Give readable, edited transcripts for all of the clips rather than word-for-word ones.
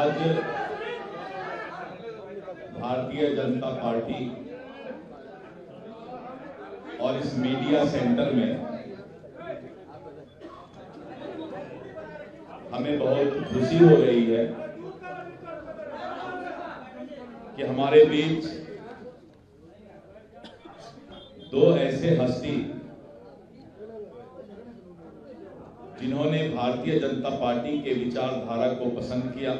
आज भारतीय जनता पार्टी और इस मीडिया सेंटर में हमें बहुत खुशी हो रही है कि हमारे बीच दो ऐसे हस्ती जिन्होंने भारतीय जनता पार्टी के विचारधारा को पसंद किया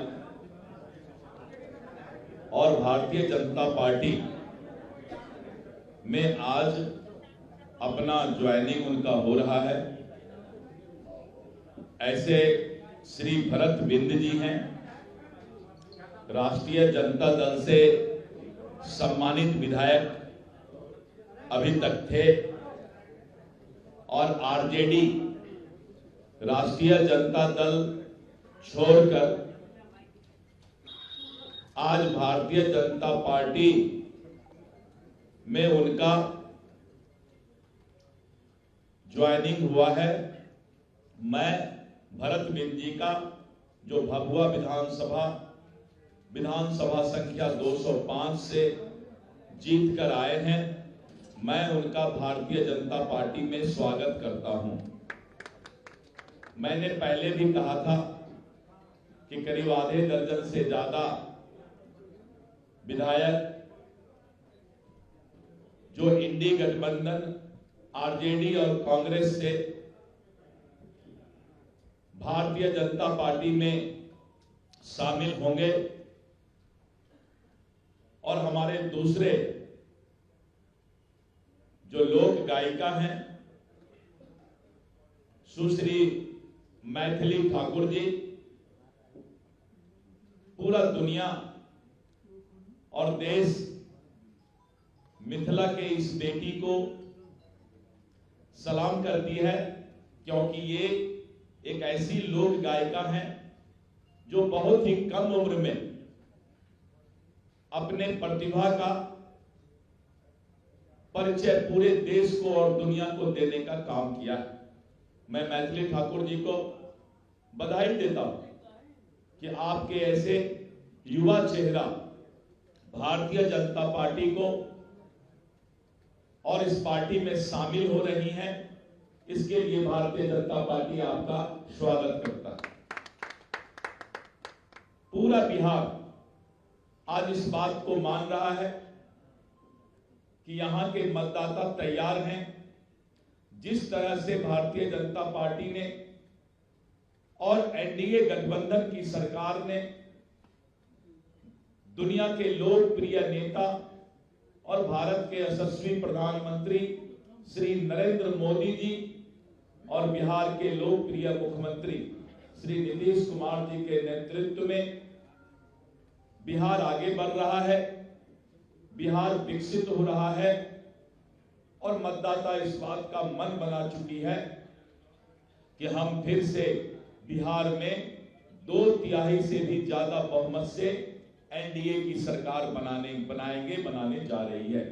और भारतीय जनता पार्टी में आज अपना ज्वाइनिंग उनका हो रहा है। ऐसे श्री भरत बिंद जी हैं, राष्ट्रीय जनता दल से सम्मानित विधायक अभी तक थे और आरजेडी राष्ट्रीय जनता दल छोड़कर आज भारतीय जनता पार्टी में उनका ज्वाइनिंग हुआ है। मैं भरत बिंद जी का जो भभुआ विधानसभा संख्या 205 से जीत कर आए हैं, मैं उनका भारतीय जनता पार्टी में स्वागत करता हूं। मैंने पहले भी कहा था कि करीब आधे दर्जन से ज्यादा विधायक जो इंडी गठबंधन आरजेडी और कांग्रेस से भारतीय जनता पार्टी में शामिल होंगे और हमारे दूसरे जो लोक गायिका हैं सुश्री मैथिली ठाकुर जी, पूरा दुनिया और देश मिथिला के इस बेटी को सलाम करती है, क्योंकि ये एक ऐसी लोक गायिका है जो बहुत ही कम उम्र में अपने प्रतिभा का परिचय पूरे देश को और दुनिया को देने का काम किया है। मैं मैथिली ठाकुर जी को बधाई देता हूं कि आपके ऐसे युवा चेहरा भारतीय जनता पार्टी को और इस पार्टी में शामिल हो रही हैं। इसके लिए भारतीय जनता पार्टी आपका स्वागत करता है। पूरा बिहार आज इस बात को मान रहा है कि यहां के मतदाता तैयार हैं। जिस तरह से भारतीय जनता पार्टी ने और एनडीए गठबंधन की सरकार ने दुनिया के लोकप्रिय नेता और भारत के यशस्वी प्रधानमंत्री श्री नरेंद्र मोदी जी और बिहार के लोकप्रिय मुख्यमंत्री श्री नीतीश कुमार जी के नेतृत्व में बिहार आगे बढ़ रहा है, बिहार विकसित हो रहा है और मतदाता इस बात का मन बना चुकी है कि हम फिर से बिहार में 2/3 से भी ज्यादा बहुमत से एनडीए की सरकार बनाने जा रही है।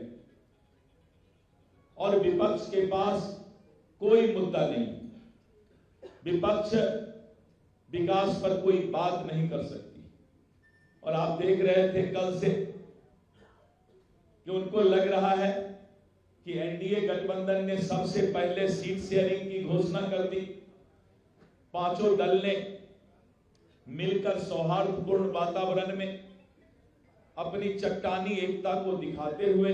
और विपक्ष के पास कोई मुद्दा नहीं, विपक्ष विकास पर कोई बात नहीं कर सकती। और आप देख रहे थे कल से कि उनको लग रहा है कि एनडीए गठबंधन ने सबसे पहले सीट शेयरिंग की घोषणा कर दी। पांचों दल ने मिलकर सौहार्दपूर्ण वातावरण में अपनी चट्टानी एकता को दिखाते हुए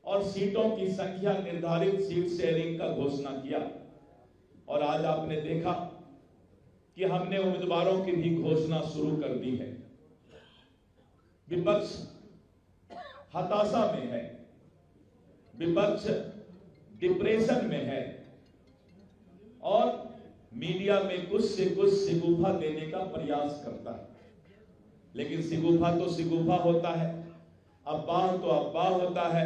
और सीटों की संख्या निर्धारित सीट शेयरिंग का घोषणा किया। और आज आपने देखा कि हमने उम्मीदवारों की भी घोषणा शुरू कर दी है। विपक्ष हताशा में है, विपक्ष डिप्रेशन में है और मीडिया में कुछ से कुछ शिगुफा देने का प्रयास करता है। लेकिन शिगुफा तो शिगुफा होता है, अफवाह तो अफवाह होता है,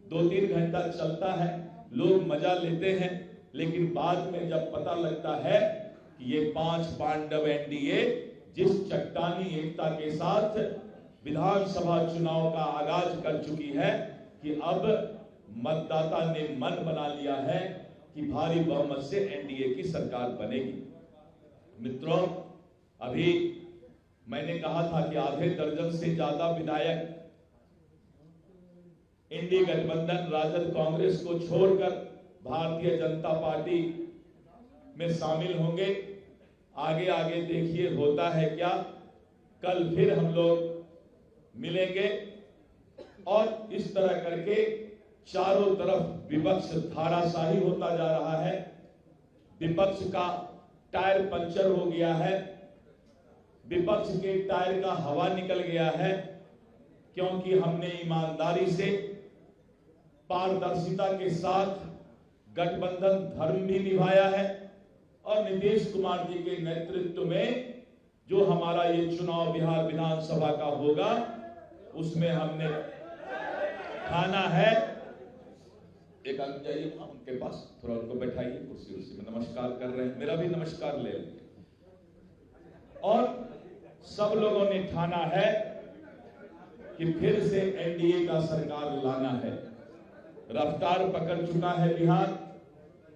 2-3 घंटा चलता है, लोग मजा लेते हैं, लेकिन बाद में जब पता लगता है कि ये 5 पांडव एनडीए जिस चट्टानी एकता के साथ विधानसभा चुनाव का आगाज कर चुकी है कि अब मतदाता ने मन बना लिया है कि भारी बहुमत से एनडीए की सरकार बनेगी। मित्रों, अभी मैंने कहा था कि आधे दर्जन से ज्यादा विधायक इंडी गठबंधन राजद कांग्रेस को छोड़कर भारतीय जनता पार्टी में शामिल होंगे। आगे आगे देखिए होता है क्या। कल फिर हम लोग मिलेंगे और इस तरह करके चारों तरफ विपक्ष धाराशाही होता जा रहा है। विपक्ष का टायर पंचर हो गया है, विपक्ष के टायर का हवा निकल गया है, क्योंकि हमने ईमानदारी से पारदर्शिता के साथ गठबंधन धर्म भी निभाया है और नीतीश कुमार जी के नेतृत्व में जो हमारा ये चुनाव बिहार विधानसभा का होगा उसमें हमने ठाना है। एक आदमी जाइए उनके पास, थोड़ा उनको बैठाइए कुर्सी उर्सी में। नमस्कार कर रहे हैं, मेरा भी नमस्कार ले लेंगे। और सब लोगों ने ठाना है कि फिर से एनडीए का सरकार लाना है। रफ्तार पकड़ चुका है बिहार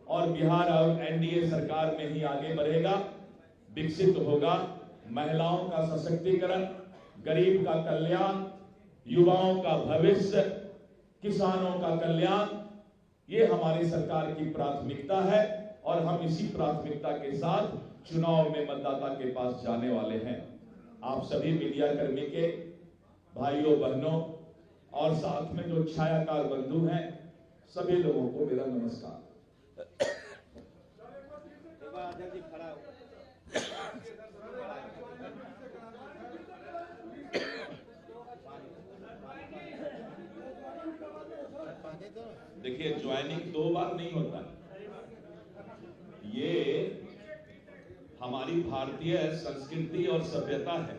और बिहार और एनडीए सरकार में ही आगे बढ़ेगा, विकसित होगा। महिलाओं का सशक्तिकरण, गरीब का कल्याण, युवाओं का भविष्य, किसानों का कल्याण, ये हमारी सरकार की प्राथमिकता है और हम इसी प्राथमिकता के साथ चुनाव में मतदाता के पास जाने वाले हैं। आप सभी मीडिया कर्मी के भाइयों बहनों और साथ में जो छायाकार बंधु हैं सभी लोगों को मेरा नमस्कार। देखिए, ज्वाइनिंग 2 बार नहीं होता। ये हमारी भारतीय संस्कृति और सभ्यता है।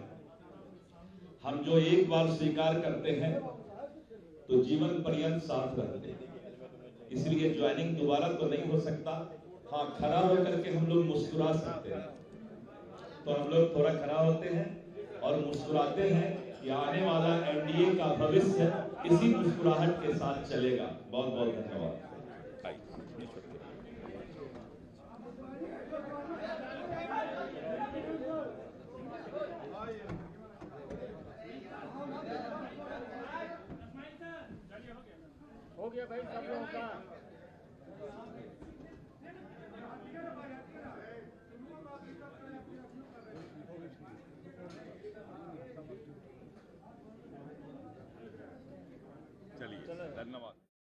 हम जो एक बार स्वीकार करते हैं तो जीवन पर्यंत साथ रहते हैं, इसलिए ज्वाइनिंग दोबारा तो नहीं हो सकता। हाँ, खड़ा होकर के हम लोग मुस्कुरा सकते हैं, तो हम लोग थोड़ा खड़ा होते हैं और मुस्कुराते हैं कि आने वाला एनडीए का भविष्य इसी मुस्कुराहट के साथ चलेगा। बहुत बहुत धन्यवाद। हो गया भाई सब लोगों का।